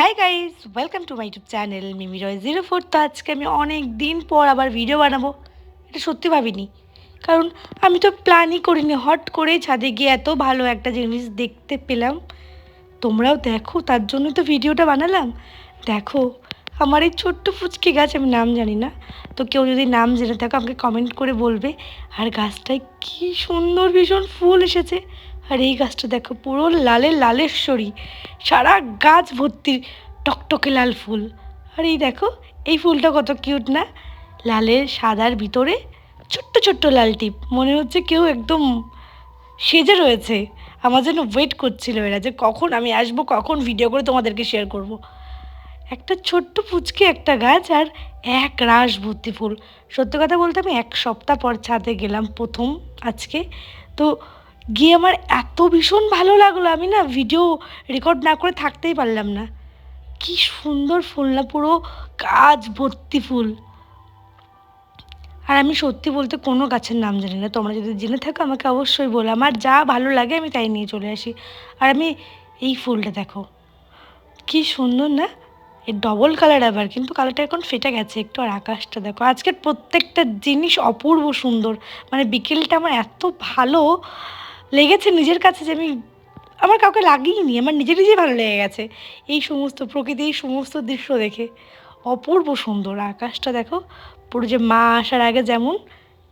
High guys, welcome to my YouTube channel Mimi Roy 04। তো আজকে আমি অনেক দিন পর আবার ভিডিও বানাবো, এটা সত্যি ভাবিনি। কারণ আমি তো প্ল্যানই করিনি, হট করেই ছাদে গিয়ে এত ভালো একটা জিনিস দেখতে পেলাম। তোমরাও দেখো, তার জন্য তো ভিডিওটা বানালাম। দেখো আমার এই ছোট্ট ফুচকি গাছ, আমি নাম জানি না, তো কেউ যদি নাম জেনে থাকো আমাকে কমেন্ট করে বলবে। আর গাছটায় কি সুন্দর ভীষণ ফুল এসেছে। আর এই গাছটা দেখো পুরো লালেশ্বরী, সারা গাছ ভর্তি টকটকে লাল ফুল। আর এই দেখো এই ফুলটা কত কিউট না, লালের সাদার ভিতরে ছোট্ট ছোট্ট লাল টিপ, মনে হচ্ছে কেউ একদম সেজে রয়েছে। আমার যেন ওয়েট করছিল এরা যে কখন আমি আসবো, কখন ভিডিও করে তোমাদেরকে শেয়ার করব। একটা ছোট্ট পুচকে একটা গাছ আর এক রাশ ভর্তি ফুল। সত্যি কথা বলতে আমি এক সপ্তাহ পর ছাদে গেলাম প্রথম আজকে। তো গিয়ে আমার এত ভীষণ ভালো লাগলো, আমি না ভিডিও রেকর্ড না করে থাকতেই পারলাম না। কি সুন্দর ফুল না, পুরো গাছ ভর্তি ফুল। আর আমি সত্যি বলতে কোনো গাছের নাম জানি না, তোমরা যদি জেনে থাকো আমাকে অবশ্যই বলো। আমার যা ভালো লাগে আমি তাই নিয়ে চলে আসি। আর আমি এই ফুলটা দেখো কি সুন্দর না, এর ডবল কালার আবার, কিন্তু কালারটা এখন ফেটে গেছে একটু। আর আকাশটা দেখো, আজকের প্রত্যেকটা জিনিস অপূর্ব সুন্দর। মানে বিকেলটা আমার এত ভালো লেগেছে নিজের কাছে যে আমি আমার কাউকে লাগিয়ে নি, আমার নিজেই ভালো লেগে গেছে এই সমস্ত প্রকৃতি, এই সমস্ত দৃশ্য দেখে। অপূর্ব সুন্দর আকাশটা দেখো, পুরো যে মা আসার আগে যেমন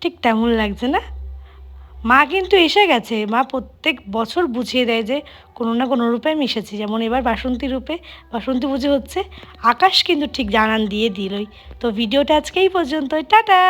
ঠিক তেমন লাগছে না। মা কিন্তু এসে গেছে, মা প্রত্যেক বছর বুঝিয়ে দেয় যে কোনো না কোনো রূপে আমি এসেছি। যেমন এবার বাসন্তী রূপে, বাসন্তী পুজো হচ্ছে। আকাশ কিন্তু ঠিক জানান দিয়ে দিলই। তো ভিডিওটা আজকে এই পর্যন্তই, টাটা।